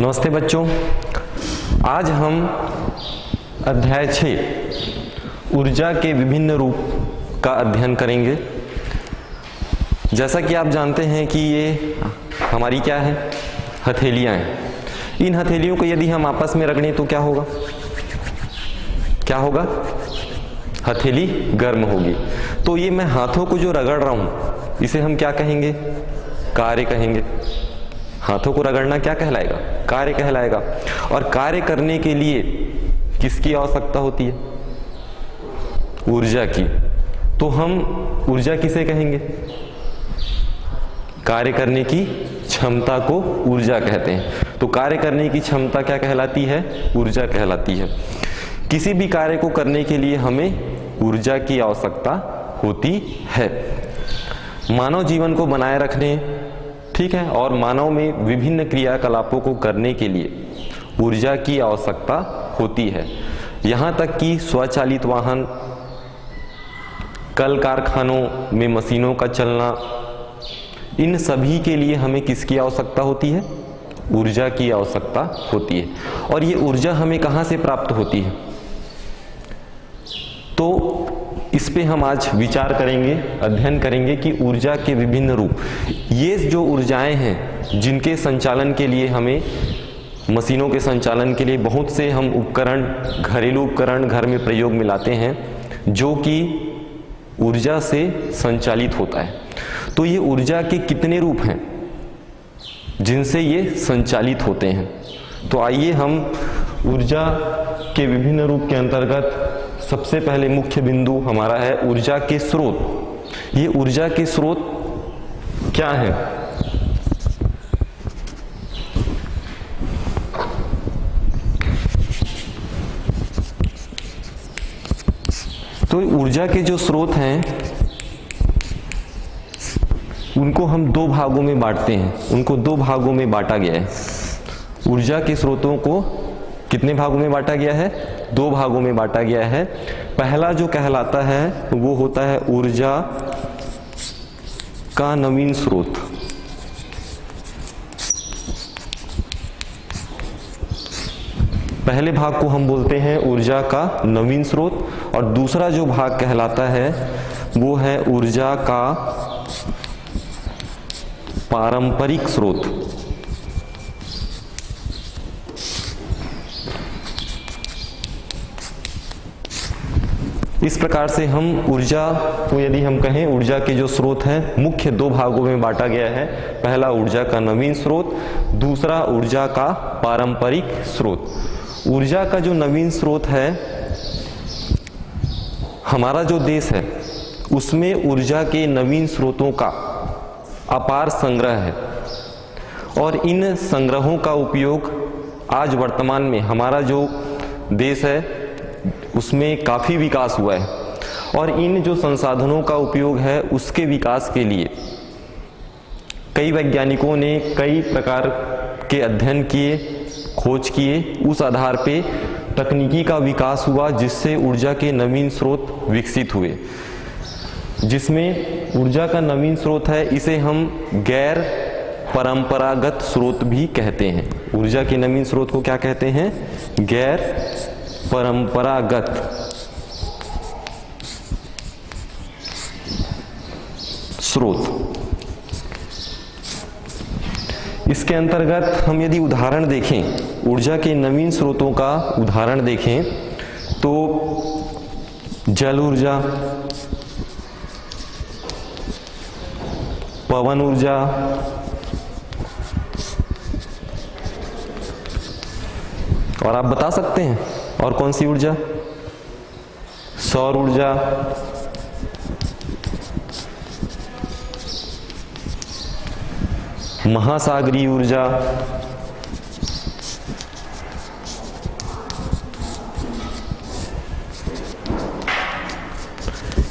नमस्ते बच्चों, आज हम अध्याय 6 ऊर्जा के विभिन्न रूप का अध्ययन करेंगे। जैसा कि आप जानते हैं कि ये हमारी क्या है, हथेलियां हैं। इन हथेलियों को यदि हम आपस में रगड़ें तो क्या होगा? क्या होगा? हथेली गर्म होगी। तो ये मैं हाथों को जो रगड़ रहा हूं इसे हम क्या कहेंगे? कार्य कहेंगे। हाथों को रगड़ना क्या कहलाएगा? कार्य कहलाएगा। और कार्य करने के लिए किसकी आवश्यकता होती है? ऊर्जा की। तो हम ऊर्जा किसे कहेंगे? कार्य करने की क्षमता को ऊर्जा कहते हैं। तो कार्य करने की क्षमता क्या कहलाती है? ऊर्जा कहलाती है। किसी भी कार्य को करने के लिए हमें ऊर्जा की आवश्यकता होती है। मानव जीवन को बनाए रखने, ठीक है, और मानव में विभिन्न क्रियाकलापों को करने के लिए ऊर्जा की आवश्यकता होती है। यहाँ तक कि स्वचालित वाहन, कल कारखानों में मशीनों का चलना, इन सभी के लिए हमें किसकी आवश्यकता होती है? ऊर्जा की आवश्यकता होती है। और ये ऊर्जा हमें कहाँ से प्राप्त होती है? तो इस पे हम आज विचार करेंगे, अध्ययन करेंगे कि ऊर्जा के विभिन्न रूप। ये जो ऊर्जाएं हैं जिनके संचालन के लिए हमें, मशीनों के संचालन के लिए बहुत से हम उपकरण, घरेलू उपकरण घर में प्रयोग में लाते हैं जो कि ऊर्जा से संचालित होता है। तो ये ऊर्जा के कितने रूप हैं जिनसे ये संचालित होते हैं? तो आइए हम ऊर्जा के विभिन्न रूप के अंतर्गत सबसे पहले मुख्य बिंदु हमारा है ऊर्जा के स्रोत। ये ऊर्जा के स्रोत क्या है? तो ऊर्जा के जो स्रोत हैं उनको हम दो भागों में बांटते हैं। उनको दो भागों में बांटा गया है। ऊर्जा के स्रोतों को कितने भागों में बांटा गया है? दो भागों में बांटा गया है। पहला जो कहलाता है वो होता है ऊर्जा का नवीन स्रोत। पहले भाग को हम बोलते हैं ऊर्जा का नवीन स्रोत, और दूसरा जो भाग कहलाता है वो है ऊर्जा का पारंपरिक स्रोत। इस प्रकार से हम ऊर्जा को, यदि हम कहें, ऊर्जा के जो स्रोत हैं मुख्य दो भागों में बांटा गया है। पहला ऊर्जा का नवीन स्रोत, दूसरा ऊर्जा का पारंपरिक स्रोत। ऊर्जा का जो नवीन स्रोत है, हमारा जो देश है उसमें ऊर्जा के नवीन स्रोतों का अपार संग्रह है, और इन संग्रहों का उपयोग आज वर्तमान में हमारा जो देश है उसमें काफी विकास हुआ है। और इन जो संसाधनों का उपयोग है उसके विकास के लिए कई वैज्ञानिकों ने कई प्रकार के अध्ययन किए, खोज किए। उस आधार पे तकनीकी का विकास हुआ जिससे ऊर्जा के नवीन स्रोत विकसित हुए। जिसमें ऊर्जा का नवीन स्रोत है, इसे हम गैर परंपरागत स्रोत भी कहते हैं। ऊर्जा के नवीन स्रोत को क्या कहते हैं? गैर परंपरागत स्रोत। इसके अंतर्गत हम यदि उदाहरण देखें, ऊर्जा के नवीन स्रोतों का उदाहरण देखें तो जल ऊर्जा, पवन ऊर्जा, और आप बता सकते हैं और कौन सी ऊर्जा? सौर ऊर्जा, महासागरीय ऊर्जा,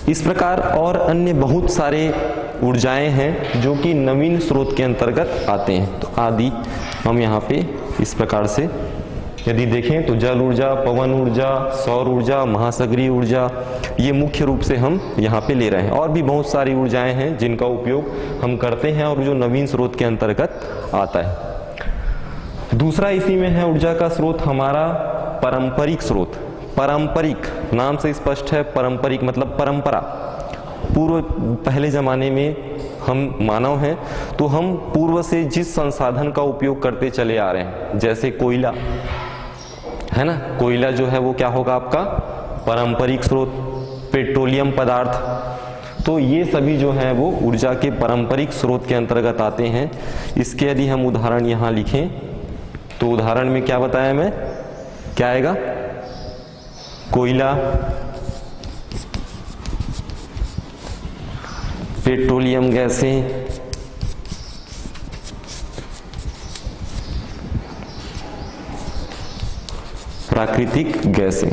इस प्रकार और अन्य बहुत सारे ऊर्जाएं हैं जो कि नवीन स्रोत के अंतर्गत आते हैं। तो आदि हम यहाँ पे इस प्रकार से यदि देखें तो जल ऊर्जा, पवन ऊर्जा, सौर ऊर्जा, महासागरीय ऊर्जा, ये मुख्य रूप से हम यहाँ पे ले रहे हैं। और भी बहुत सारी ऊर्जाएं हैं जिनका उपयोग हम करते हैं और जो नवीन स्रोत के अंतर्गत आता है। दूसरा इसी में है ऊर्जा का स्रोत हमारा पारंपरिक स्रोत। पारंपरिक नाम से स्पष्ट है, पारंपरिक मतलब परंपरा। पूर्व पहले जमाने में हम मानव हैं तो हम पूर्व से जिस संसाधन का उपयोग करते चले आ रहे हैं, जैसे कोयला है ना, कोयला जो है वो क्या होगा आपका पारंपरिक स्रोत। पेट्रोलियम पदार्थ, तो ये सभी जो है वो ऊर्जा के पारंपरिक स्रोत के अंतर्गत आते हैं। इसके यदि हम उदाहरण यहाँ लिखें तो उदाहरण में क्या बताया मैं, क्या आएगा, कोयला, पेट्रोलियम गैसें, प्राकृतिक गैसें,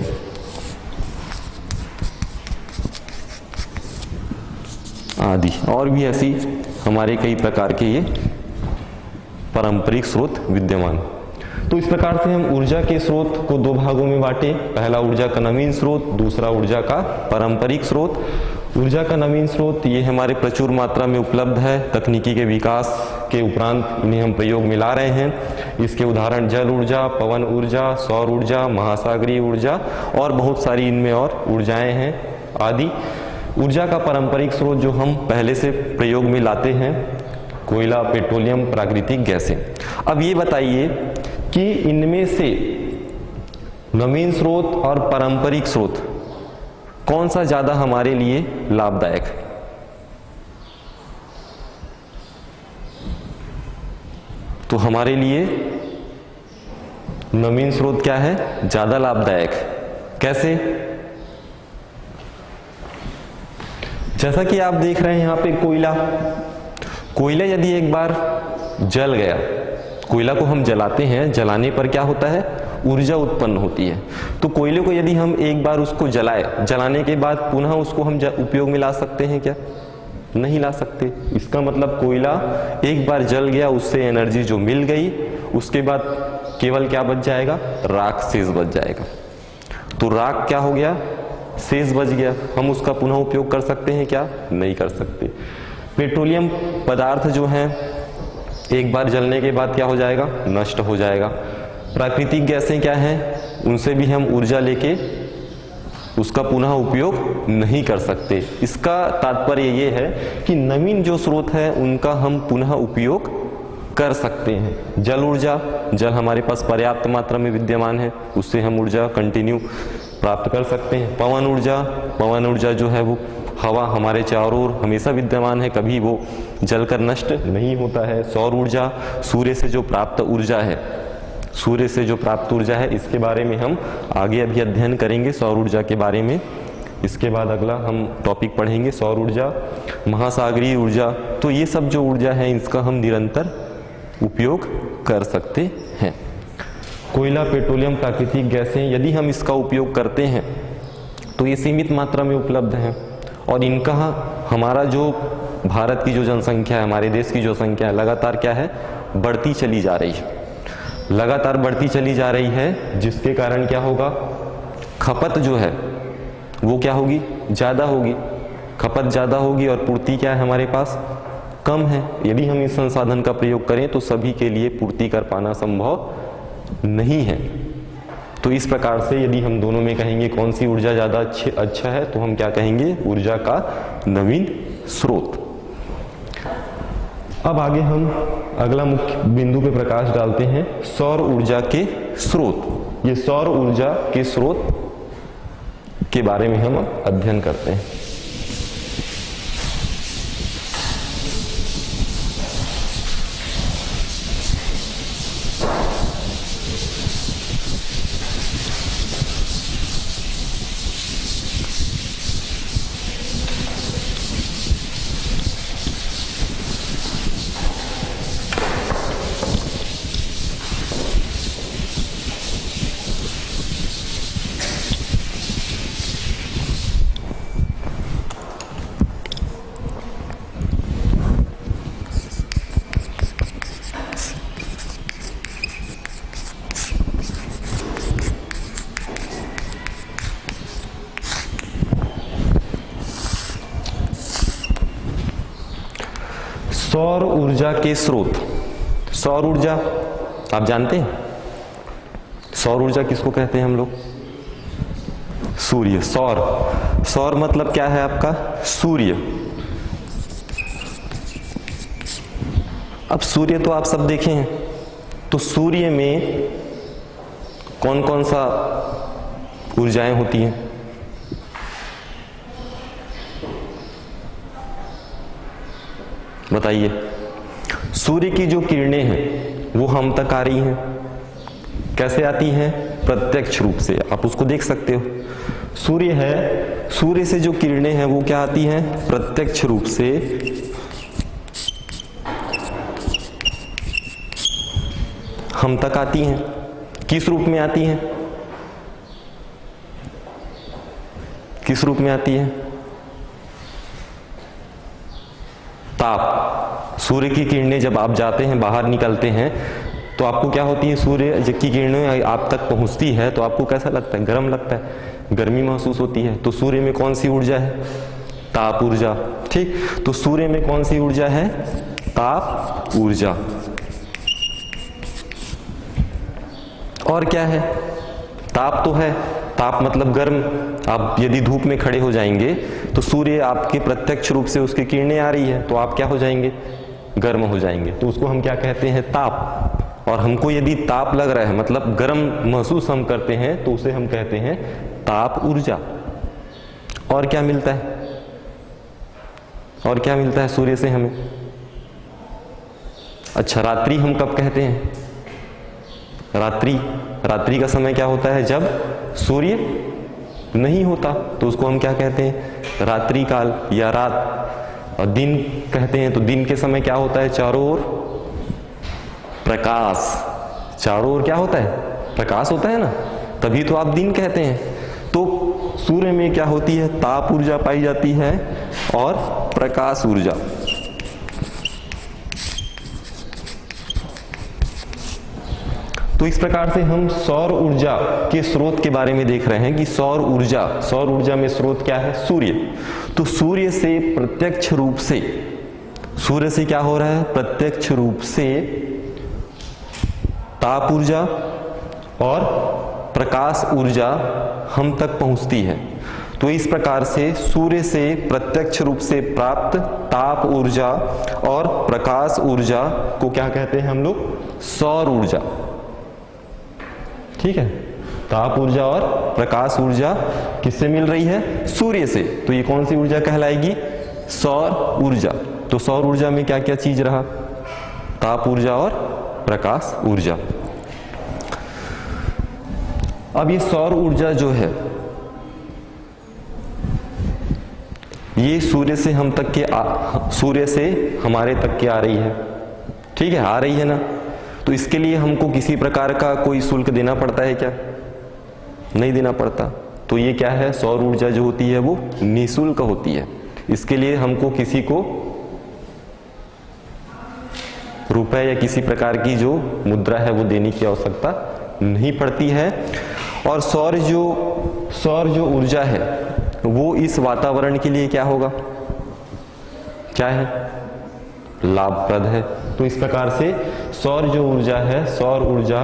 आदि और भी ऐसी हमारे कई प्रकार के ये पारंपरिक स्रोत विद्यमान। तो इस प्रकार से हम ऊर्जा के स्रोत को दो भागों में बांटे, पहला ऊर्जा का नवीन स्रोत, दूसरा ऊर्जा का पारंपरिक स्रोत। ऊर्जा का नवीन स्रोत ये हमारे प्रचुर मात्रा में उपलब्ध है, तकनीकी के विकास के उपरांत इन्हें हम प्रयोग में ला रहे हैं। इसके उदाहरण जल ऊर्जा, पवन ऊर्जा, सौर ऊर्जा, महासागरीय ऊर्जा और बहुत सारी इनमें और ऊर्जाएं हैं आदि। ऊर्जा का पारंपरिक स्रोत जो हम पहले से प्रयोग में लाते हैं, कोयला, पेट्रोलियम, प्राकृतिक गैसें। अब ये बताइए कि इनमें से नवीन स्रोत और पारंपरिक स्रोत कौन सा ज्यादा हमारे लिए लाभदायक है? तो हमारे लिए नवीन स्रोत क्या है, ज्यादा लाभदायक। कैसे? जैसा कि आप देख रहे हैं यहाँ पे कोयला, कोयला यदि एक बार जल गया, कोयला को हम जलाते हैं, जलाने पर क्या होता है, ऊर्जा उत्पन्न होती है। तो कोयले को यदि हम एक बार उसको जलाए, जलाने के बाद पुनः उसको हम उपयोग में ला सकते हैं क्या? नहीं ला सकते। इसका मतलब कोयला एक बार जल गया, उससे एनर्जी जो मिल गई, उसके बाद केवल क्या बच जाएगा, राख शेष बच जाएगा। तो राख क्या हो गया, शेष बच गया। हम उसका पुनः उपयोग कर सकते हैं क्या? नहीं कर सकते। पेट्रोलियम पदार्थ जो हैं एक बार जलने के बाद क्या हो जाएगा, नष्ट हो जाएगा। प्राकृतिक गैसें क्या हैं, उनसे भी हम ऊर्जा लेके उसका पुनः उपयोग नहीं कर सकते। इसका तात्पर्य ये है कि नवीन जो स्रोत है उनका हम पुनः उपयोग कर सकते हैं। जल ऊर्जा, जल हमारे पास पर्याप्त मात्रा में विद्यमान है, उससे हम ऊर्जा कंटिन्यू प्राप्त कर सकते हैं। पवन ऊर्जा, पवन ऊर्जा जो है वो हवा हमारे चारों ओर हमेशा विद्यमान है, कभी वो जलकर नष्ट नहीं होता है। सौर ऊर्जा, सूर्य से जो प्राप्त ऊर्जा है, सूर्य से जो प्राप्त ऊर्जा है, इसके बारे में हम आगे अभी अध्ययन करेंगे सौर ऊर्जा के बारे में। इसके बाद अगला हम टॉपिक पढ़ेंगे सौर ऊर्जा, महासागरीय ऊर्जा। तो ये सब जो ऊर्जा है इसका हम निरंतर उपयोग कर सकते हैं। कोयला, पेट्रोलियम, प्राकृतिक गैसें, यदि हम इसका उपयोग करते हैं तो ये सीमित मात्रा में उपलब्ध हैं और इनका हमारा जो भारत की जो जनसंख्या है, हमारे देश की जो संख्या है, लगातार क्या है, बढ़ती चली जा रही है, लगातार बढ़ती चली जा रही है, जिसके कारण क्या होगा, खपत जो है वो क्या होगी, ज़्यादा होगी। खपत ज़्यादा होगी और पूर्ति क्या है हमारे पास, कम है। यदि हम इस संसाधन का प्रयोग करें तो सभी के लिए पूर्ति कर पाना संभव नहीं है। तो इस प्रकार से यदि हम दोनों में कहेंगे कौन सी ऊर्जा ज़्यादा अच्छा है, तो हम क्या कहेंगे, ऊर्जा का नवीन स्रोत। अब आगे हम अगला मुख्य बिंदु पे प्रकाश डालते हैं, सौर ऊर्जा के स्रोत। ये सौर ऊर्जा के स्रोत के बारे में हम अध्ययन करते हैं। सौर ऊर्जा के स्रोत। सौर ऊर्जा आप जानते हैं सौर ऊर्जा किसको कहते हैं हम लोग? सूर्य। सौर मतलब क्या है आपका? सूर्य। अब सूर्य तो आप सब देखे हैं, तो सूर्य में कौन कौन सा ऊर्जाएं होती हैं? बताइए। सूर्य की जो किरणें हैं वो हम तक आ रही हैं। कैसे आती हैं? प्रत्यक्ष रूप से, आप उसको देख सकते हो। सूर्य है, सूर्य से जो किरणें हैं वो क्या आती हैं? प्रत्यक्ष रूप से हम तक आती हैं। किस रूप में आती हैं? किस रूप में आती है? ताप। सूर्य की किरणें जब आप जाते हैं, बाहर निकलते हैं, तो आपको क्या होती है? सूर्य की किरणें आप तक पहुंचती है तो आपको कैसा लगता है? गर्म लगता है, गर्मी महसूस होती है। तो सूर्य में कौन सी ऊर्जा है? ताप ऊर्जा। ठीक, तो सूर्य में कौन सी ऊर्जा है? ताप ऊर्जा। और क्या है? ताप तो है, ताप मतलब गर्म। आप यदि धूप में खड़े हो जाएंगे तो सूर्य आपके प्रत्यक्ष रूप से उसकी किरणें आ रही है तो आप क्या हो जाएंगे? गर्म हो जाएंगे। तो उसको हम क्या कहते हैं? ताप। और हमको यदि ताप लग रहा है मतलब गर्म महसूस हम करते हैं तो उसे हम कहते हैं ताप ऊर्जा। और क्या मिलता है? और क्या मिलता है सूर्य से हमें? अच्छा, रात्रि हम कब कहते हैं? रात्रि का समय क्या होता है? जब सूर्य नहीं होता, तो उसको हम क्या कहते हैं? रात्रि काल या रात। और दिन कहते हैं तो दिन के समय क्या होता है? चारों ओर प्रकाश। चारों ओर क्या होता है? प्रकाश होता है ना, तभी तो आप दिन कहते हैं। तो सूर्य में क्या होती है? ताप ऊर्जा पाई जाती है और प्रकाश ऊर्जा। तो इस प्रकार से हम सौर ऊर्जा के स्रोत के बारे में देख रहे हैं कि सौर ऊर्जा में स्रोत क्या है? सूर्य। तो सूर्य से प्रत्यक्ष रूप से, सूर्य से क्या हो रहा है? प्रत्यक्ष रूप से ताप ऊर्जा और प्रकाश ऊर्जा हम तक पहुंचती है। तो इस प्रकार से सूर्य से प्रत्यक्ष रूप से प्राप्त ताप ऊर्जा और प्रकाश ऊर्जा को क्या कहते हैं हम लोग? सौर ऊर्जा। ठीक है, ताप ऊर्जा और प्रकाश ऊर्जा किससे मिल रही है? सूर्य से। तो ये कौन सी ऊर्जा कहलाएगी? सौर ऊर्जा। तो सौर ऊर्जा में क्या क्या चीज रहा? ताप ऊर्जा और प्रकाश ऊर्जा। अब ये सौर ऊर्जा जो है ये सूर्य से हम तक के सूर्य से हमारे तक के आ रही है। ठीक है, आ रही है ना। तो इसके लिए हमको किसी प्रकार का कोई शुल्क देना पड़ता है क्या? नहीं देना पड़ता। तो ये क्या है? सौर ऊर्जा जो होती है वो निःशुल्क होती है। इसके लिए हमको किसी को रुपए या किसी प्रकार की जो मुद्रा है वो देने की आवश्यकता नहीं पड़ती है। और सौर जो ऊर्जा है वो इस वातावरण के लिए क्या होगा? क्या है? लाभप्रद है। तो इस प्रकार से सौर जो ऊर्जा है, सौर ऊर्जा,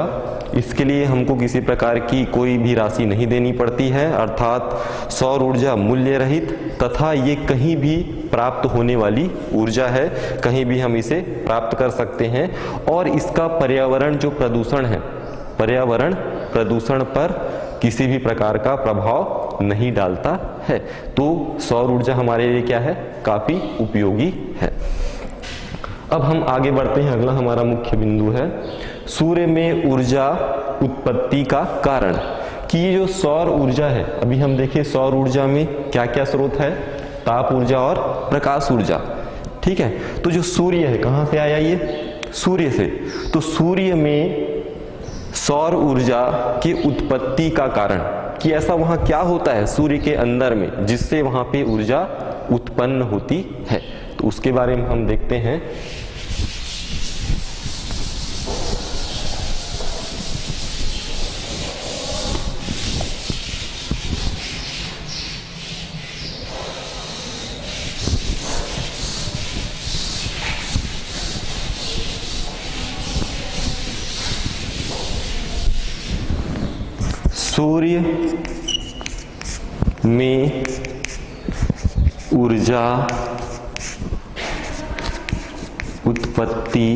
इसके लिए हमको किसी प्रकार की कोई भी राशि नहीं देनी पड़ती है। अर्थात सौर ऊर्जा मूल्य रहित तथा ये कहीं भी प्राप्त होने वाली ऊर्जा है, कहीं भी हम इसे प्राप्त कर सकते हैं। और इसका पर्यावरण जो प्रदूषण है, पर्यावरण प्रदूषण पर किसी भी प्रकार का प्रभाव नहीं डालता है। तो सौर ऊर्जा हमारे लिए क्या है? काफी उपयोगी है। अब हम आगे बढ़ते हैं। अगला हमारा मुख्य बिंदु है सूर्य में ऊर्जा उत्पत्ति का कारण। कि ये जो सौर ऊर्जा है, अभी हम देखें सौर ऊर्जा में क्या क्या स्रोत है? ताप ऊर्जा और प्रकाश ऊर्जा। ठीक है, तो जो सूर्य है कहां से आया? ये सूर्य से। तो सूर्य में सौर ऊर्जा की उत्पत्ति का कारण कि ऐसा वहां क्या होता है सूर्य के अंदर में जिससे वहां पे ऊर्जा उत्पन्न होती है, तो उसके बारे में हम देखते हैं। सूर्य में ऊर्जा उत्पत्ति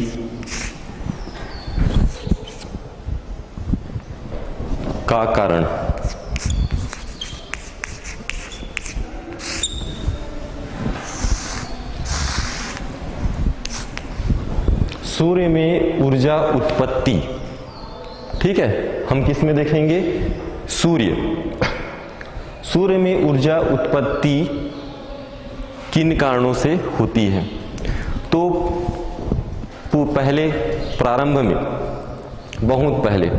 का कारण। सूर्य में ऊर्जा उत्पत्ति, ठीक है, हम किस में देखेंगे? सूर्य में ऊर्जा उत्पत्ति किन कारणों से होती है? तो पहले प्रारंभ में, बहुत पहले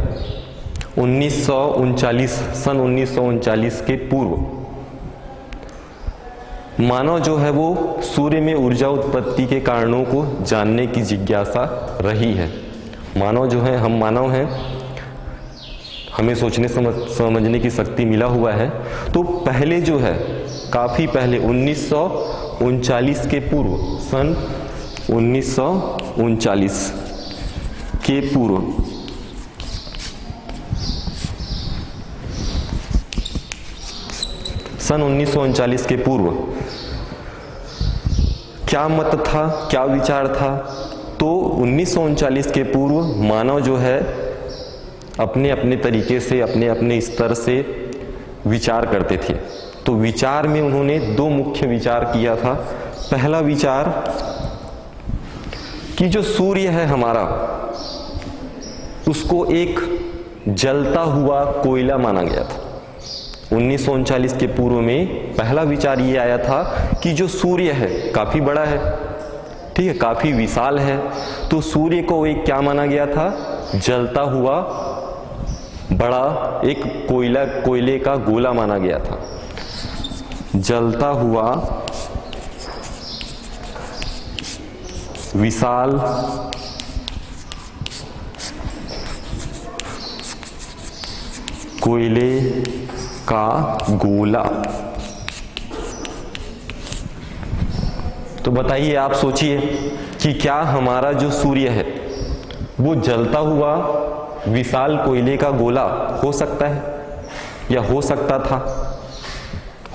सन 1939 के पूर्व मानव जो है वो सूर्य में ऊर्जा उत्पत्ति के कारणों को जानने की जिज्ञासा रही है। मानव जो है, हम मानव हैं, हमें सोचने समझने की शक्ति मिला हुआ है। तो पहले जो है, काफी पहले 1939 के पूर्व, सन 1939 के पूर्व सन 1939 के पूर्व क्या मत था, क्या विचार था? तो 1939 के पूर्व मानव जो है अपने अपने तरीके से, अपने अपने स्तर से विचार करते थे। तो विचार में उन्होंने दो मुख्य विचार किया था। पहला विचार कि जो सूर्य है हमारा, उसको एक जलता हुआ कोयला माना गया था। 1939 के पूर्व में पहला विचार ये आया था कि जो सूर्य है काफी बड़ा है, ठीक है, काफी विशाल है। तो सूर्य को एक क्या माना गया था? जलता हुआ बड़ा एक कोयले का गोला माना गया था। जलता हुआ विशाल कोयले का गोला। तो बताइए, आप सोचिए कि क्या हमारा जो सूर्य है वो जलता हुआ विशाल कोयले का गोला हो सकता है, या हो सकता था?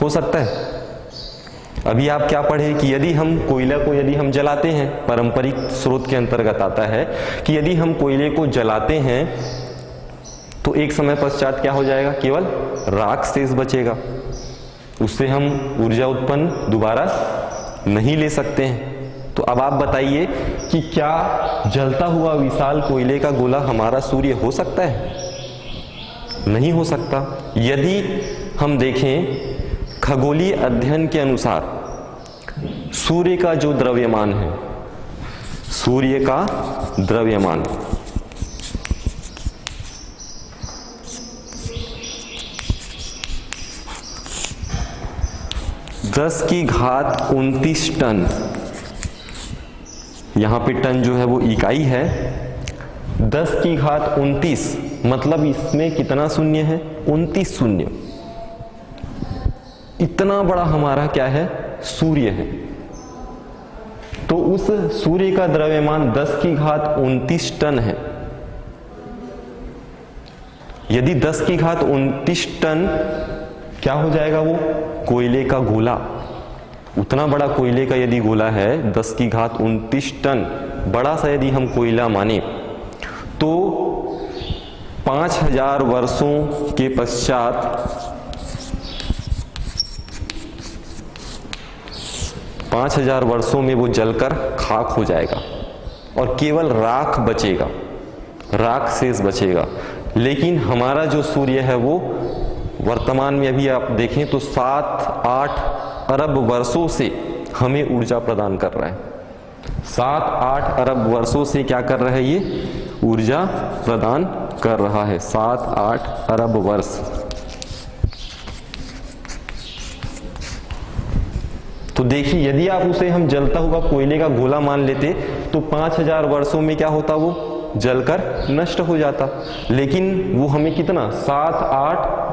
हो सकता है। अभी आप क्या पढ़े कि यदि हम कोयला को यदि हम जलाते हैं, पारंपरिक स्रोत के अंतर्गत आता है कि यदि हम कोयले को जलाते हैं तो एक समय पश्चात क्या हो जाएगा? केवल राख शेष बचेगा, उससे हम ऊर्जा उत्पन्न दोबारा नहीं ले सकते हैं। तो अब आप बताइए कि क्या जलता हुआ विशाल कोयले का गोला हमारा सूर्य हो सकता है? नहीं हो सकता। यदि हम देखें खगोलीय अध्ययन के अनुसार सूर्य का जो द्रव्यमान है, सूर्य का द्रव्यमान 10⁻29 टन, यहां पे टन जो है वो इकाई है। 10⁻29 मतलब इसमें कितना शून्य है? 29 शून्य। इतना बड़ा हमारा क्या है? सूर्य है। तो उस सूर्य का द्रव्यमान 10⁻29 टन है। यदि 10⁻29 टन क्या हो जाएगा? वो कोयले का गोला, उतना बड़ा कोयले का यदि गोला है 10⁻29 टन, बड़ा सा यदि हम कोयला माने, तो 5000 वर्षों के पश्चात 5000 वर्षों में वो जलकर खाक हो जाएगा और केवल राख बचेगा, राख शेष बचेगा। लेकिन हमारा जो सूर्य है वो वर्तमान में अभी आप देखें तो 7-8 अरब वर्षों से हमें ऊर्जा प्रदान कर रहा है। 7-8 अरब वर्षों से क्या कर रहा है? ये ऊर्जा प्रदान कर रहा है। 7-8 अरब वर्ष। तो देखिए, यदि आप उसे हम जलता हुआ कोयले का गोला मान लेते तो 5000 वर्षों में क्या होता? वो जलकर नष्ट हो जाता। लेकिन वो हमें कितना? 7-8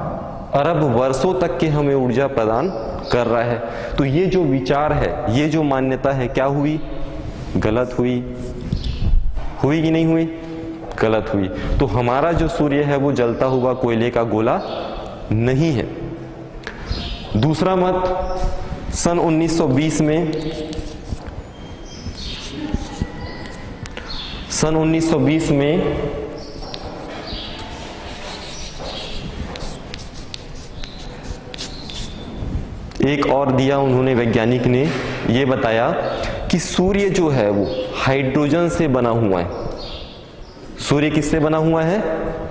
अरब वर्षों तक के हमें ऊर्जा प्रदान कर रहा है। तो ये जो विचार है, ये जो मान्यता है, क्या हुई? गलत हुई। हुई कि नहीं हुई? गलत हुई। तो हमारा जो सूर्य है वो जलता हुआ कोयले का गोला नहीं है। दूसरा मत, सन 1920 में एक और दिया उन्होंने, वैज्ञानिक ने ये बताया कि सूर्य जो है वो हाइड्रोजन से बना हुआ है। सूर्य किससे बना हुआ है?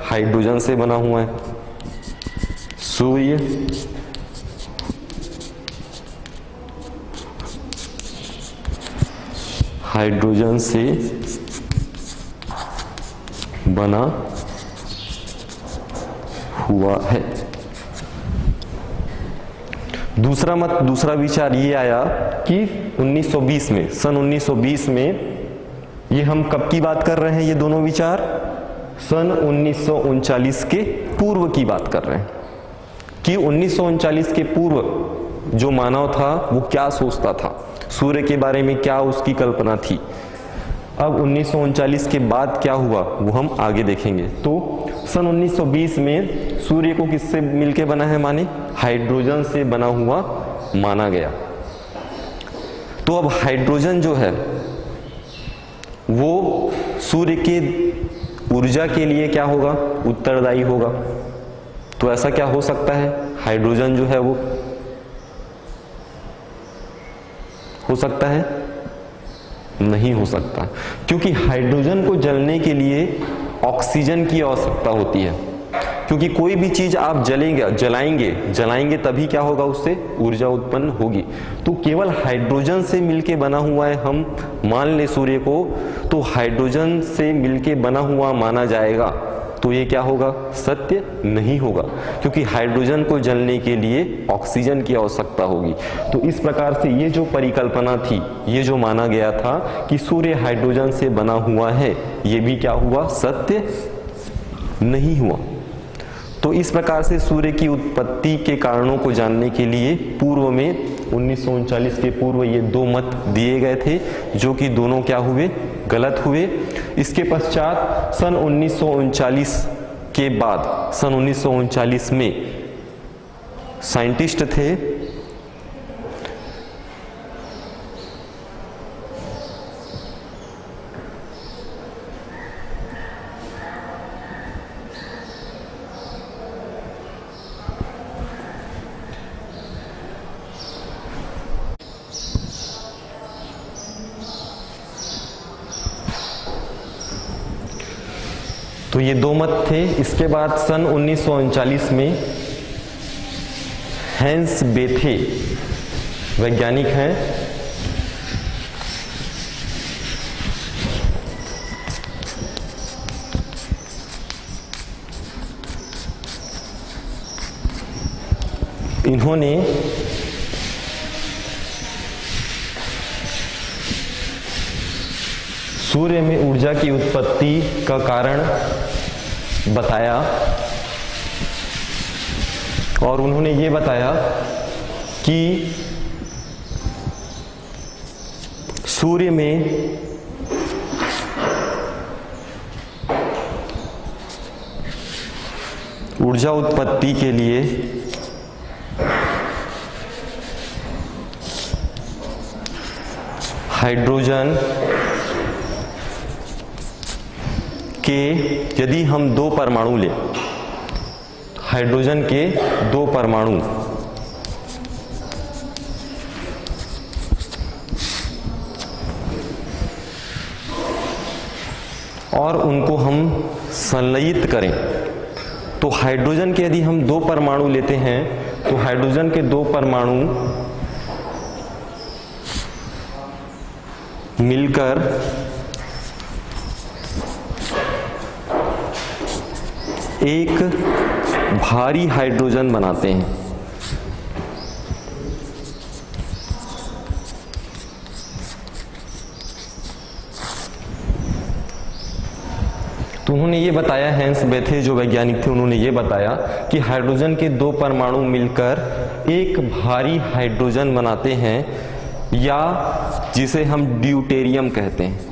हाइड्रोजन से बना हुआ है। सूर्य हाइड्रोजन से बना हुआ है। दूसरा मत, दूसरा विचार ये आया कि 1920 में, सन 1920 में, ये हम कब की बात कर रहे हैं? ये दोनों विचार सन 1939 के पूर्व की बात कर रहे हैं कि 1939 के पूर्व जो मानव था वो क्या सोचता था, सूर्य के बारे में क्या उसकी कल्पना थी। अब 1939 के बाद क्या हुआ वो हम आगे देखेंगे। तो सन 1920 में सूर्य को किससे मिलके बना है? माने हाइड्रोजन से बना हुआ माना गया। तो अब हाइड्रोजन जो है वो सूर्य के ऊर्जा के लिए क्या होगा? उत्तरदायी होगा। तो ऐसा क्या हो सकता है? हाइड्रोजन जो है वो हो सकता है? नहीं हो सकता, क्योंकि हाइड्रोजन को जलने के लिए ऑक्सीजन की आवश्यकता होती है। क्योंकि कोई भी चीज आप जलाएंगे तभी क्या होगा? उससे ऊर्जा उत्पन्न होगी। तो केवल हाइड्रोजन से मिलके बना हुआ है, हम मान ले सूर्य को, तो हाइड्रोजन से मिलके बना हुआ माना जाएगा। तो ये क्या होगा? सत्य नहीं होगा, क्योंकि हाइड्रोजन को जलने के लिए ऑक्सीजन की आवश्यकता होगी। तो इस प्रकार से ये जो परिकल्पना थी, ये जो माना गया था कि सूर्य हाइड्रोजन से बना हुआ है, ये भी क्या हुआ? सत्य नहीं हुआ। तो इस प्रकार से सूर्य की उत्पत्ति के कारणों को जानने के लिए पूर्व में 1939 के पूर्व ये दो मत दिए गए थे, जो कि दोनों क्या हुए? गलत हुए। इसके पश्चात सन 1939 के बाद, सन 1939 में साइंटिस्ट थे तो ये दो मत थे। इसके बाद सन 1939 में हैंस बेथे वैज्ञानिक हैं, इन्होंने सूर्य में ऊर्जा की उत्पत्ति का कारण बताया, और उन्होंने ये बताया कि सूर्य में ऊर्जा उत्पत्ति के लिए हाइड्रोजन के यदि हम दो परमाणु लें, हाइड्रोजन के दो परमाणु और उनको हम संलयित करें, तो हाइड्रोजन के यदि हम दो परमाणु लेते हैं तो हाइड्रोजन के दो परमाणु मिलकर एक भारी हाइड्रोजन बनाते हैं। तो उन्होंने ये बताया, हैंस बेथे जो वैज्ञानिक थे उन्होंने ये बताया कि हाइड्रोजन के दो परमाणु मिलकर एक भारी हाइड्रोजन बनाते हैं, या जिसे हम ड्यूटेरियम कहते हैं।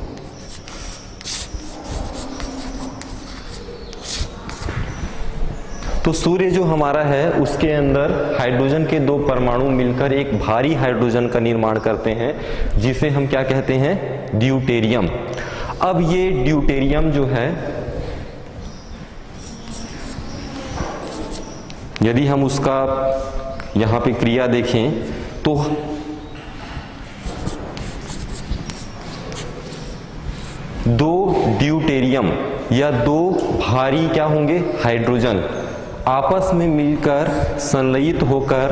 तो सूर्य जो हमारा है उसके अंदर हाइड्रोजन के दो परमाणु मिलकर एक भारी हाइड्रोजन का निर्माण करते हैं, जिसे हम क्या कहते हैं, ड्यूटेरियम। अब ये ड्यूटेरियम जो है, यदि हम उसका यहाँ पे क्रिया देखें तो दो ड्यूटेरियम या दो भारी क्या होंगे, हाइड्रोजन आपस में मिलकर संलयित होकर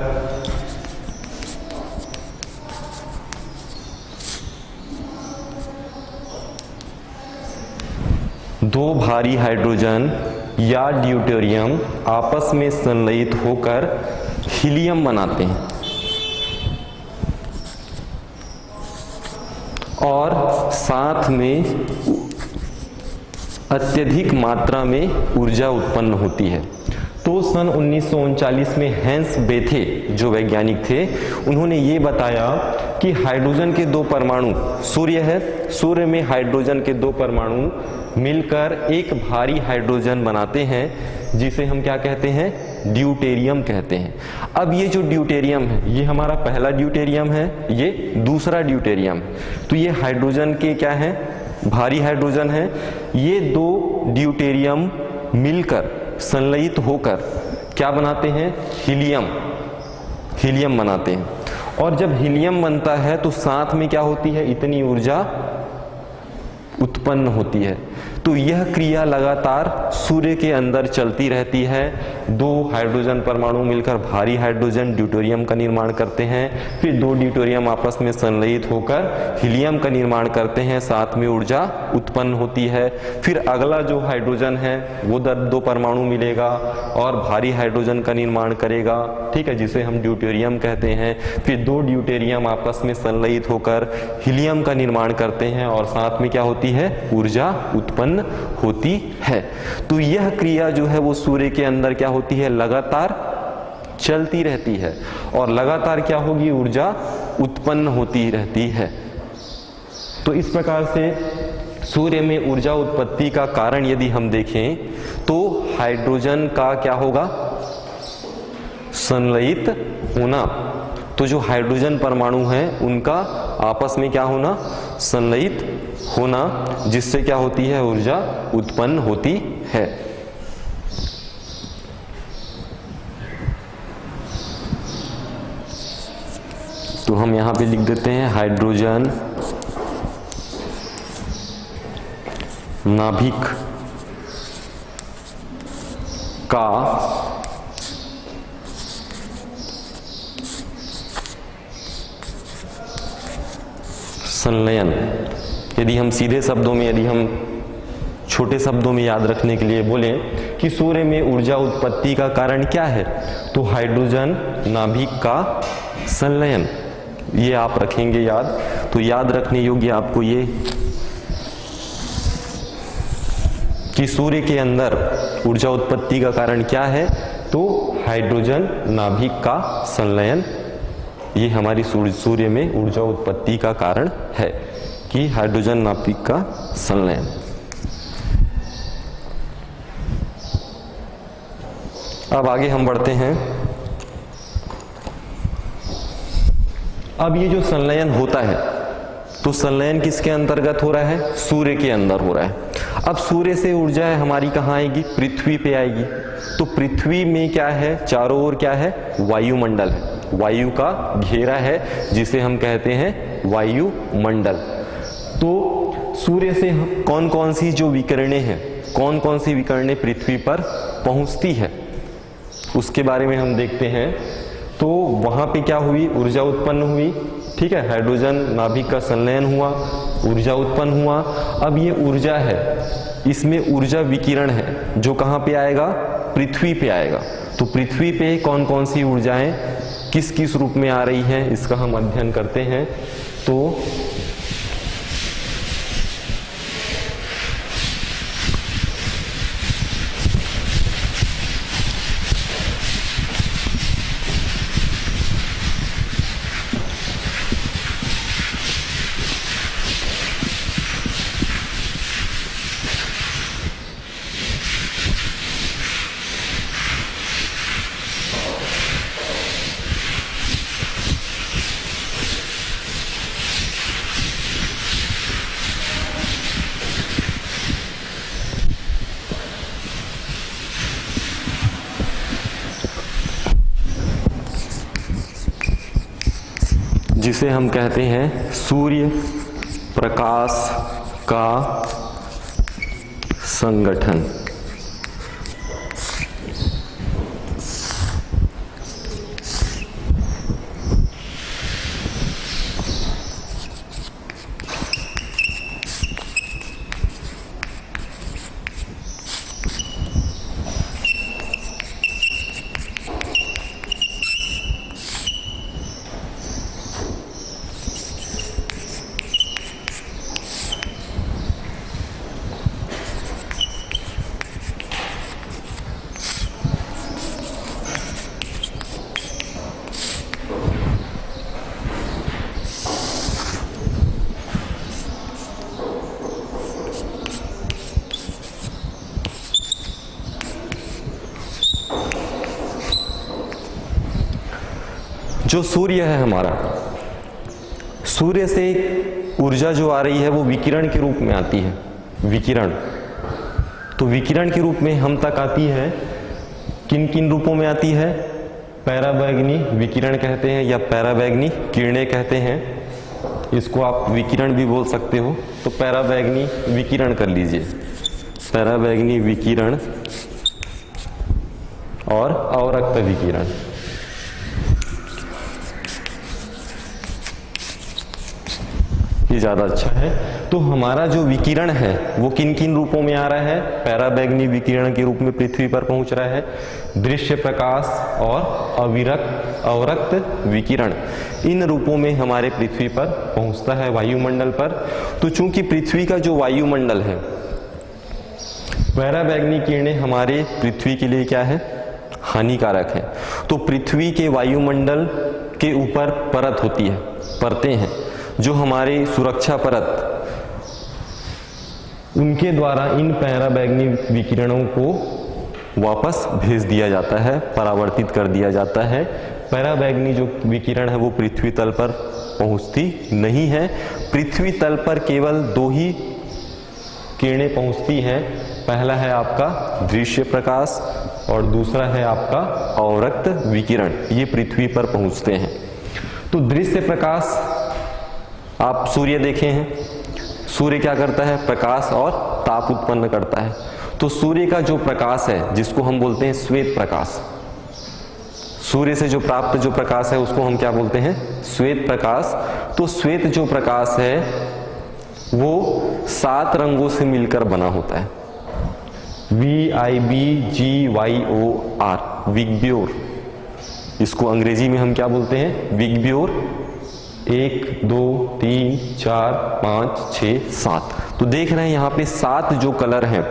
दो भारी हाइड्रोजन या ड्यूटेरियम आपस में संलयित होकर हीलियम बनाते हैं और साथ में अत्यधिक मात्रा में ऊर्जा उत्पन्न होती है। तो सन 1939 में हैंस बेथे जो वैज्ञानिक थे, उन्होंने ये बताया कि हाइड्रोजन के दो परमाणु, सूर्य है, सूर्य में हाइड्रोजन के दो परमाणु मिलकर एक भारी हाइड्रोजन बनाते हैं, जिसे हम क्या कहते हैं, ड्यूटेरियम कहते हैं। अब ये जो ड्यूटेरियम है, ये हमारा पहला ड्यूटेरियम है, ये दूसरा ड्यूटेरियम। तो ये हाइड्रोजन के क्या है, भारी हाइड्रोजन है। ये दो ड्यूटेरियम मिलकर संलयित होकर क्या बनाते हैं, हीलियम, हीलियम बनाते हैं। और जब हीलियम बनता है तो साथ में क्या होती है, इतनी ऊर्जा उत्पन्न होती है। तो यह क्रिया लगातार सूर्य के अंदर चलती रहती है। दो हाइड्रोजन परमाणु मिलकर भारी हाइड्रोजन ड्यूटेरियम का निर्माण करते हैं, फिर दो ड्यूटेरियम आपस में संलयित होकर हीलियम का निर्माण करते हैं, साथ में ऊर्जा उत्पन्न होती है। फिर अगला जो हाइड्रोजन है वो दो परमाणु मिलेगा और भारी हाइड्रोजन का निर्माण करेगा, ठीक है, जिसे हम ड्यूटेरियम कहते हैं। फिर दो ड्यूटेरियम आपस में संलयित होकर हीलियम का निर्माण करते हैं और साथ में क्या होती है, ऊर्जा उत्पन्न होती है। तो यह क्रिया जो है वो सूर्य के अंदर क्या होती है, लगातार चलती रहती है और लगातार क्या होगी, ऊर्जा उत्पन्न होती रहती है। तो इस प्रकार से सूर्य में ऊर्जा उत्पत्ति का कारण यदि हम देखें तो हाइड्रोजन का क्या होगा, संलयित होना। तो जो हाइड्रोजन परमाणु हैं उनका आपस में क्या होना, संलयित होना, जिससे क्या होती है, ऊर्जा उत्पन्न होती है। तो हम यहां पे लिख देते हैं हाइड्रोजन नाभिक का संलयन। यदि हम सीधे शब्दों में, यदि हम छोटे शब्दों में याद रखने के लिए बोलें कि सूर्य में ऊर्जा उत्पत्ति का कारण क्या है, तो हाइड्रोजन नाभिक का संलयन, ये आप रखेंगे याद। तो याद रखने योग्य आपको ये कि सूर्य के अंदर ऊर्जा उत्पत्ति का कारण क्या है, तो हाइड्रोजन नाभिक का संलयन, ये हमारी सूर्य में ऊर्जा उत्पत्ति का कारण है कि हाइड्रोजन नाभिक का संलयन। अब आगे हम बढ़ते हैं। अब ये जो संलयन होता है, तो संलयन किसके अंतर्गत हो रहा है, सूर्य के अंदर हो रहा है। अब सूर्य से ऊर्जा है हमारी कहाँ आएगी, पृथ्वी पे आएगी। तो पृथ्वी में क्या है, चारों ओर क्या है, वायुमंडल है, वायु का घेरा है, जिसे हम कहते हैं वायुमंडल। तो सूर्य से कौन कौन सी जो विकिरणें हैं, कौन कौन सी विकिरणें पृथ्वी पर पहुंचती है, उसके बारे में हम देखते हैं। तो वहां पे क्या हुई, ऊर्जा उत्पन्न हुई, ठीक है, हाइड्रोजन नाभिक का संलयन हुआ, ऊर्जा उत्पन्न हुआ। अब ये ऊर्जा है, इसमें ऊर्जा विकिरण है जो कहाँ पे आएगा, पृथ्वी पे आएगा। तो पृथ्वी पे कौन कौन सी ऊर्जाएं किस किस रूप में आ रही हैं, इसका हम अध्ययन करते हैं। तो जिसे हम कहते हैं सूर्य प्रकाश का संगठन। जो सूर्य है हमारा, सूर्य से ऊर्जा जो आ रही है वो विकिरण के रूप में आती है। विकिरण, तो विकिरण के रूप में हम तक आती है। किन किन रूपों में आती है? पैराबैंगनी विकिरण कहते हैं या पैराबैंगनी किरणें कहते हैं। इसको आप विकिरण भी बोल सकते हो। तो पैराबैंगनी विकिरण कर लीजिए, पैराबैंगनी विकिरण और अवरक्त विकिरण। ये ज्यादा अच्छा है। तो हमारा जो विकिरण है वो किन किन रूपों में आ रहा है? पैराबैंगनी विकिरण के रूप में पृथ्वी पर पहुंच रहा है, दृश्य प्रकाश और अवरक्त विकिरण, इन रूपों में हमारे पृथ्वी पर पहुंचता है वायुमंडल पर। तो चूंकि पृथ्वी का जो वायुमंडल है, पैराबैंगनी किरणें हमारे पृथ्वी के लिए क्या है? हानिकारक है। तो पृथ्वी के वायुमंडल के ऊपर परत होती है, परतें हैं, जो हमारे सुरक्षा परत, उनके द्वारा इन पैराबैंगनी विकिरणों को वापस भेज दिया जाता है, परावर्तित कर दिया जाता है। पैराबैंगनी जो विकिरण है वो पृथ्वी तल पर पहुंचती नहीं है। पृथ्वी तल पर केवल दो ही किरणें पहुंचती हैं। पहला है आपका दृश्य प्रकाश और दूसरा है आपका अवरक्त विकिरण। ये पृथ्वी पर पहुंचते हैं। तो दृश्य प्रकाश, आप सूर्य देखे हैं, सूर्य क्या करता है? प्रकाश और ताप उत्पन्न करता है। तो सूर्य का जो प्रकाश है, जिसको हम बोलते हैं श्वेत प्रकाश, सूर्य से जो प्राप्त जो प्रकाश है उसको हम क्या बोलते हैं? श्वेत प्रकाश। तो श्वेत जो प्रकाश है वो 7 रंगों से मिलकर बना होता है। VIBGYOR, विग्योर। इसको अंग्रेजी में हम क्या बोलते हैं? विग्योर। 1 2 3 4 5 6 7। तो देख रहे हैं यहाँ पे 7 जो कलर हैं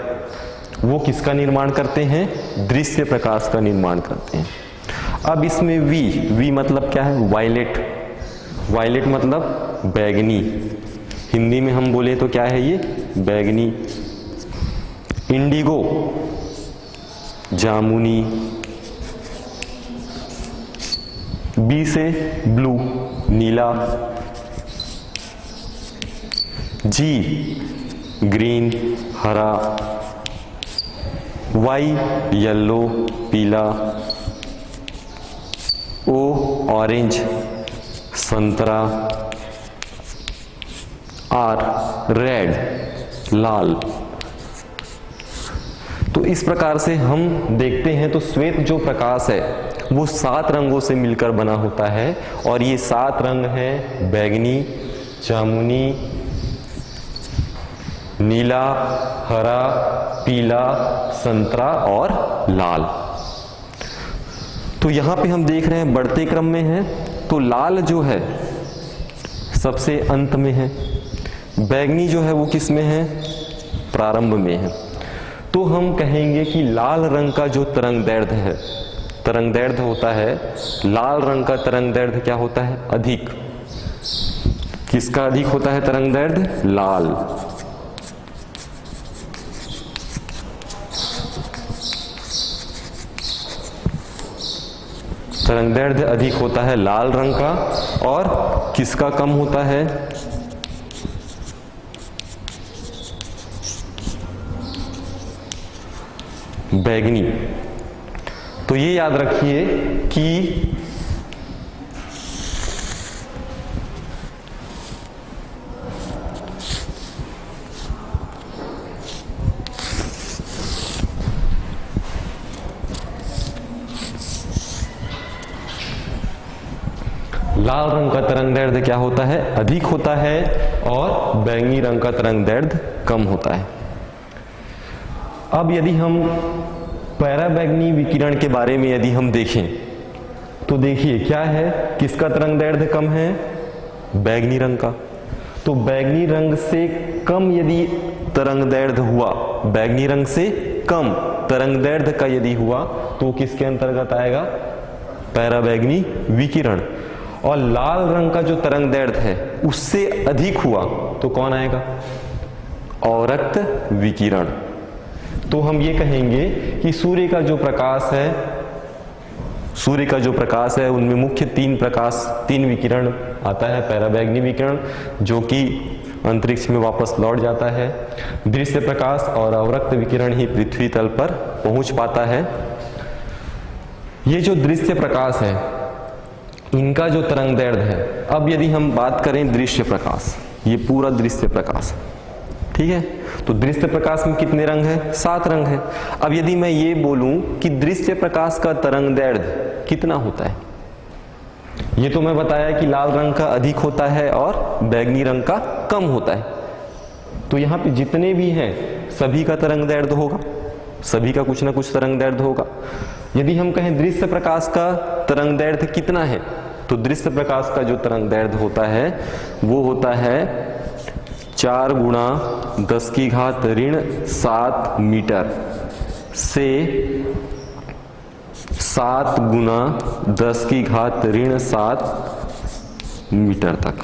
वो किसका निर्माण करते हैं? दृश्य प्रकाश का निर्माण करते हैं। अब इसमें V मतलब क्या है? वायलेट। वायलेट मतलब बैगनी। हिंदी में हम बोले तो क्या है ये? बैगनी। इंडिगो जामुनी। B से ब्लू नीला। G ग्रीन हरा। Y येलो पीला। O ऑरेंज संतरा। R रेड लाल। तो इस प्रकार से हम देखते हैं तो श्वेत जो प्रकाश है वो 7 रंगों से मिलकर बना होता है। और ये 7 रंग हैं बैगनी, जामुनी, नीला, हरा, पीला, संतरा और लाल। तो यहां पे हम देख रहे हैं बढ़ते क्रम में है। तो लाल जो है सबसे अंत में है, बैगनी जो है वो किस में है? प्रारंभ में है। तो हम कहेंगे कि लाल रंग का जो तरंगदैर्ध्य है, तरंगदैर्ध्य होता है, लाल रंग का तरंगदैर्ध्य क्या होता है? अधिक। किसका अधिक होता है तरंगदैर्ध्य? लाल। तरंगदैर्ध्य अधिक होता है लाल रंग का। और किसका कम होता है? बैगनी। तो ये याद रखिए कि लाल रंग का तरंगदैर्ध्य क्या होता है, अधिक होता है, और बैंगनी रंग का तरंगदैर्ध्य कम होता है। अब यदि हम पराबैंगनी विकिरण के बारे में यदि हम देखें तो देखिए क्या है, किसका तरंगदैर्ध्य कम है, बैंगनी रंग का। तो बैंगनी रंग से कम यदि तरंगदैर्ध्य हुआ, बैंगनी रंग से कम तरंगदैर्ध्य का यदि हुआ तो किसके अंतर्गत आएगा, पराबैंगनी विकिरण। और लाल रंग का जो तरंगदैर्ध्य है उससे अधिक हुआ तो कौन आएगा, अवरक्त विकिरण। तो हम ये कहेंगे कि सूर्य का जो प्रकाश है उनमें मुख्य तीन विकिरण आता है। पराबैंगनी विकिरण जो कि अंतरिक्ष में वापस लौट जाता है, दृश्य प्रकाश और अवरक्त विकिरण ही पृथ्वी तल पर पहुंच पाता है। ये जो दृश्य प्रकाश है इनका जो तरंगदैर्ध्य है, अब यदि हम बात करें दृश्य प्रकाश, ये पूरा दृश्य प्रकाश, ठीक है, तो दृश्य प्रकाश में कितने रंग है, 7 रंग है। अब यदि मैं ये बोलूं कि दृश्य प्रकाश का तरंगदैर्ध्य कितना होता है, ये तो मैं बताया कि लाल रंग का अधिक होता है और बैंगनी रंग का कम होता है। तो यहाँ पे जितने भी हैं सभी का तरंगदैर्ध्य होगा, सभी का कुछ ना कुछ तरंगदैर्ध्य होगा। यदि हम कहें दृश्य प्रकाश का तरंगदैर्ध्य कितना है, तो दृश्य प्रकाश का जो तरंगदैर्ध्य होता है वो होता है 4 × 10⁻⁷ मीटर से 7 × 10⁻⁷ मीटर तक।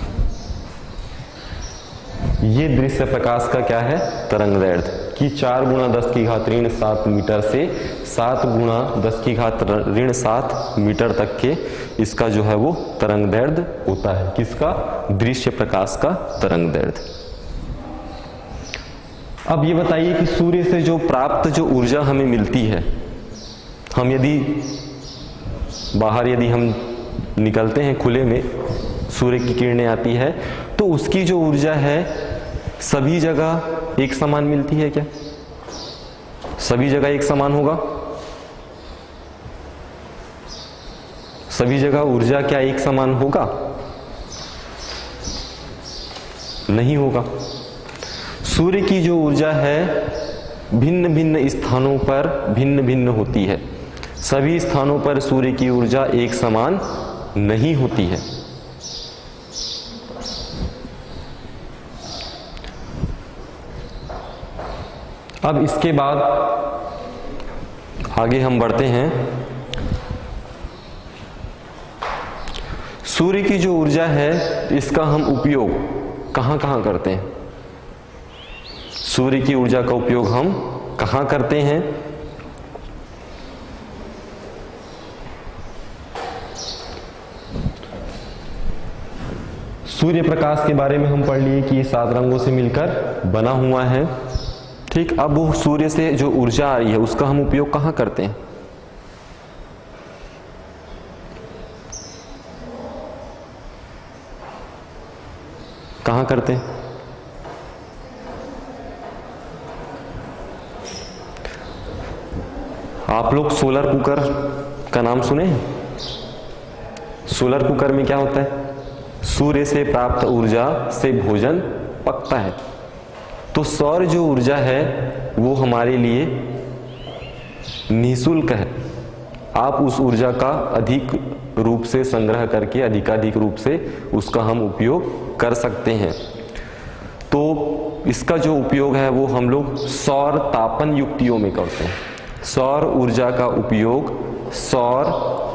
ये दृश्य प्रकाश का क्या है, तरंगदैर्ध्य, कि 4 × 10⁻⁷ मीटर से 7 × 10⁻⁷ मीटर तक के इसका जो है वो तरंगदैर्ध्य होता है। किसका, दृश्य प्रकाश का तरंगदैर्ध्य। अब ये बताइए कि सूर्य से जो प्राप्त जो ऊर्जा हमें मिलती है, हम यदि बाहर यदि हम निकलते हैं खुले में, सूर्य की किरणें आती है तो उसकी जो ऊर्जा है सभी जगह एक समान मिलती है क्या, सभी जगह एक समान होगा, सभी जगह ऊर्जा क्या एक समान होगा, नहीं होगा। सूर्य की जो ऊर्जा है भिन्न भिन्न स्थानों पर भिन्न भिन्न होती है, सभी स्थानों पर सूर्य की ऊर्जा एक समान नहीं होती है। अब इसके बाद आगे हम बढ़ते हैं। सूर्य की जो ऊर्जा है इसका हम उपयोग कहां कहां करते हैं, सूर्य की ऊर्जा का उपयोग हम कहां करते हैं। सूर्य प्रकाश के बारे में हम पढ़ लिए कि ये 7 रंगों से मिलकर बना हुआ है, ठीक। अब वो सूर्य से जो ऊर्जा आ रही है उसका हम उपयोग कहां करते हैं, कहां करते हैं, आप लोग सोलर कुकर का नाम सुने हैं। सोलर कुकर में क्या होता है, सूर्य से प्राप्त ऊर्जा से भोजन पकता है। तो सौर जो ऊर्जा है वो हमारे लिए निःशुल्क है, आप उस ऊर्जा का अधिक रूप से संग्रह करके अधिकाधिक रूप से उसका हम उपयोग कर सकते हैं। तो इसका जो उपयोग है वो हम लोग सौर तापन युक्तियों में करते हैं। सौर ऊर्जा का उपयोग सौर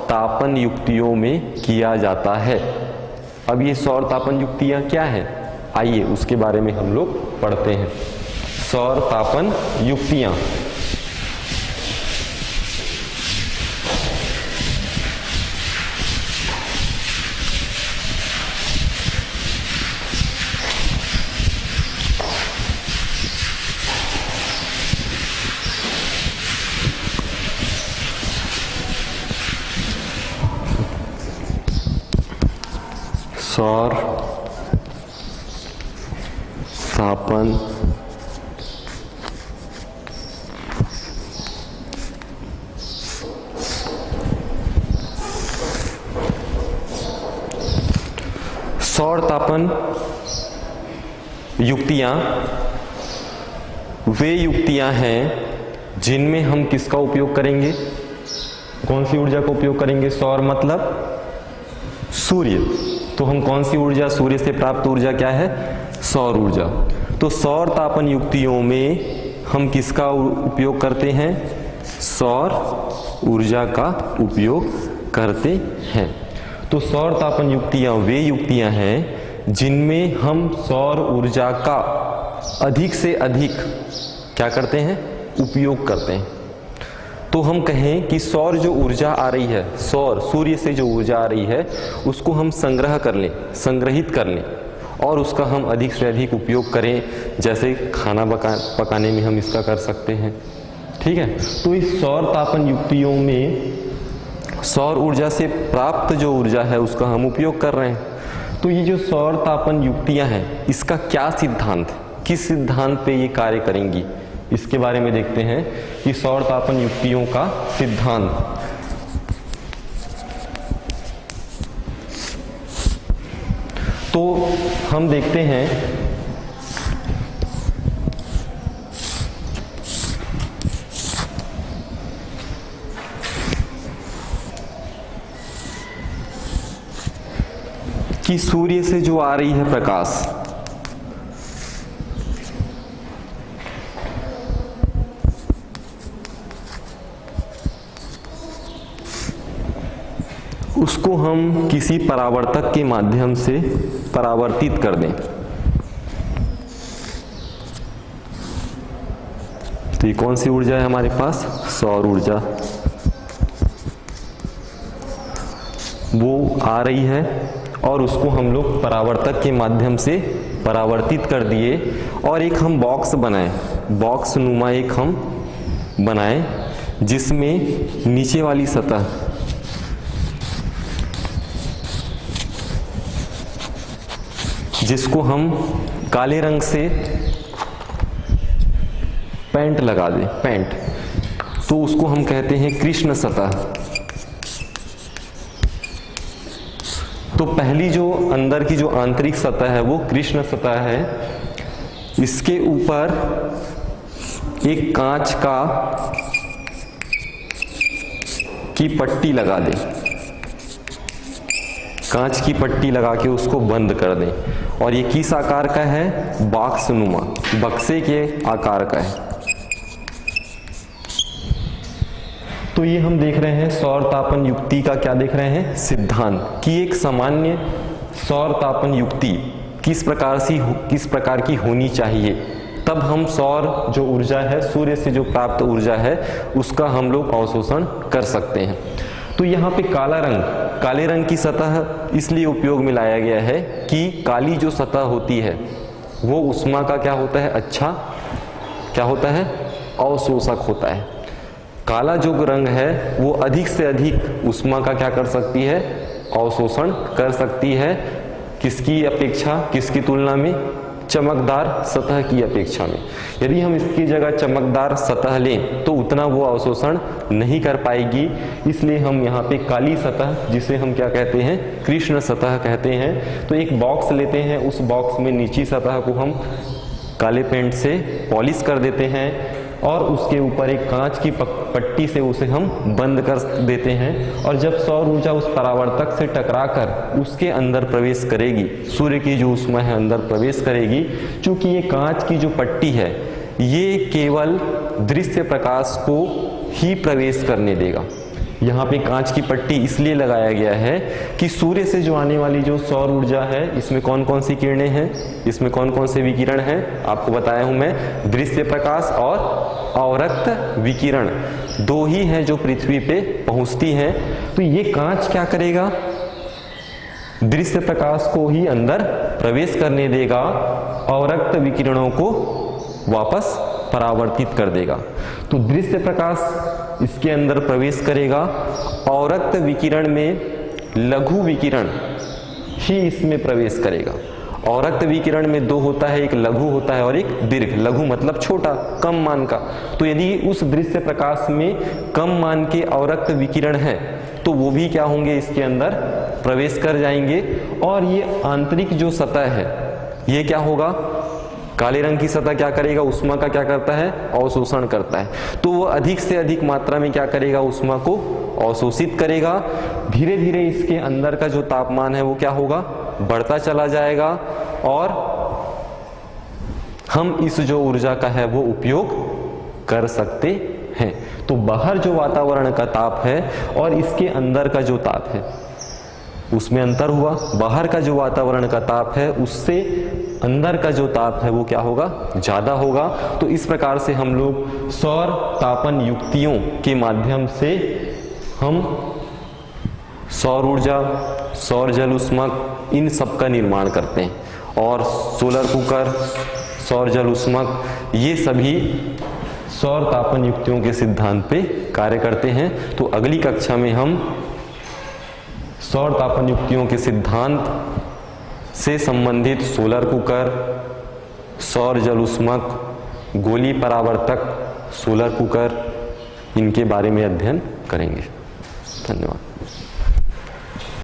तापन युक्तियों में किया जाता है। अब ये सौर तापन युक्तियां क्या है, आइए उसके बारे में हम लोग पढ़ते हैं। सौर तापन युक्तियां, सौर तापन सौर तापन युक्तियां वे युक्तियां हैं जिनमें हम किसका उपयोग करेंगे, कौन सी ऊर्जा का उपयोग करेंगे? सौर मतलब सूर्य। तो हम कौन सी ऊर्जा, सूर्य से प्राप्त ऊर्जा क्या है? सौर ऊर्जा। तो सौर तापन युक्तियों में हम किसका उपयोग करते हैं? सौर ऊर्जा का उपयोग करते हैं। तो सौर तापन युक्तियां वे युक्तियां हैं जिनमें हम सौर ऊर्जा का अधिक से अधिक क्या करते हैं? उपयोग करते हैं। तो हम कहें कि सौर जो ऊर्जा आ रही है, सौर सूर्य से जो ऊर्जा आ रही है उसको हम संग्रह कर लें, संग्रहित कर लें और उसका हम अधिक से अधिक उपयोग करें। जैसे खाना पकाने में हम इसका कर सकते हैं, ठीक है। तो इस सौर तापन युक्तियों में सौर ऊर्जा से प्राप्त जो ऊर्जा है उसका हम उपयोग कर रहे हैं। तो ये जो सौर तापन युक्तियां हैं इसका क्या सिद्धांत, किस सिद्धांत पे ये कार्य करेंगी, इसके बारे में देखते हैं कि सौर तापन युक्तियों का सिद्धांत। तो हम देखते हैं कि सूर्य से जो आ रही है प्रकाश, उसको हम किसी परावर्तक के माध्यम से परावर्तित कर दें। तो ये कौन सी ऊर्जा है हमारे पास? सौर ऊर्जा। वो आ रही है और उसको हम लोग परावर्तक के माध्यम से परावर्तित कर दिए और एक हम बॉक्स बनाए, बॉक्स नुमा एक हम बनाए जिसमें नीचे वाली सतह जिसको हम काले रंग से पेंट लगा दें, पेंट, तो उसको हम कहते हैं कृष्ण सतह। तो पहली जो अंदर की जो आंतरिक सतह है वो कृष्ण सतह है। इसके ऊपर एक कांच की पट्टी लगा दें, कांच की पट्टी लगा के उसको बंद कर दें और ये किस आकार का है? बॉक्स नुमा, बक्से के आकार का है। तो ये हम देख रहे हैं सौर तापन युक्ति का क्या देख रहे हैं? सिद्धांत कि एक सामान्य सौर तापन युक्ति किस प्रकार की होनी चाहिए, तब हम सौर जो ऊर्जा है, सूर्य से जो प्राप्त ऊर्जा है उसका हम लोग अवशोषण कर सकते हैं। तो यहाँ पे काले रंग की सतह इसलिए उपयोग में लाया गया है कि काली जो सतह होती है वो ऊष्मा का क्या होता है? अच्छा क्या होता है? अवशोषक होता है। काला जो रंग है वो अधिक से अधिक ऊष्मा का क्या कर सकती है? अवशोषण कर सकती है। किसकी अपेक्षा, किसकी तुलना में? चमकदार सतह की अपेक्षा में। यदि हम इसकी जगह चमकदार सतह लें तो उतना वो अवशोषण नहीं कर पाएगी, इसलिए हम यहाँ पे काली सतह, जिसे हम क्या कहते हैं? कृष्ण सतह कहते हैं। तो एक बॉक्स लेते हैं, उस बॉक्स में नीची सतह को हम काले पेंट से पॉलिश कर देते हैं और उसके ऊपर एक कांच की पट्टी से उसे हम बंद कर देते हैं। और जब सौर ऊर्जा उस परावर्तक से टकराकर उसके अंदर प्रवेश करेगी, सूर्य की जो ऊष्मा है अंदर प्रवेश करेगी, चूंकि ये कांच की जो पट्टी है ये केवल दृश्य प्रकाश को ही प्रवेश करने देगा। यहाँ पे कांच की पट्टी इसलिए लगाया गया है कि सूर्य से जो आने वाली जो सौर ऊर्जा है इसमें कौन कौन सी किरणें हैं, इसमें कौन कौन से विकिरण हैं, आपको बताया हूं मैं, दृश्य प्रकाश और अवरक्त विकिरण, दो ही हैं जो पृथ्वी पे पहुंचती हैं। तो ये कांच क्या करेगा? दृश्य प्रकाश को ही अंदर प्रवेश करने देगा, अवरक्त विकिरणों को वापस परावर्तित कर देगा। तो दृश्य प्रकाश इसके अंदर प्रवेश करेगा, अवरक्त विकिरण में लघु विकिरण ही इसमें प्रवेश करेगा। अवरक्त विकिरण में दो होता है, एक लघु होता है और एक दीर्घ। लघु मतलब छोटा, कम मान का। तो यदि उस दृश्य प्रकाश में कम मान के अवरक्त विकिरण है तो वो भी क्या होंगे? इसके अंदर प्रवेश कर जाएंगे और ये आंतरिक जो सतह है ये क्या होगा, काले रंग की सतह क्या करेगा, ऊष्मा का क्या करता है, अवशोषण करता है। तो वो अधिक से अधिक मात्रा में क्या करेगा, ऊष्मा को अवशोषित करेगा। धीरे धीरे इसके अंदर का जो तापमान है वो क्या होगा, बढ़ता चला जाएगा और हम इस जो ऊर्जा का है वो उपयोग कर सकते हैं। तो बाहर जो वातावरण का ताप है और इसके अंदर का जो ताप है उसमें अंतर हुआ। बाहर का जो वातावरण का ताप है उससे अंदर का जो ताप है वो क्या होगा, ज्यादा होगा। तो इस प्रकार से हम लोग सौर तापन युक्तियों के माध्यम से हम सौर ऊर्जा, सौर जल ऊष्मक इन सब का निर्माण करते हैं। और सोलर कुकर, सौर जल ऊष्मक ये सभी सौर तापन युक्तियों के सिद्धांत पे कार्य करते हैं। तो अगली कक्षा में हम सौर तापन युक्तियों के सिद्धांत से संबंधित सोलर कुकर, सौर जल ऊष्मक, गोली परावर्तक, सोलर कुकर इनके बारे में अध्ययन करेंगे। धन्यवाद।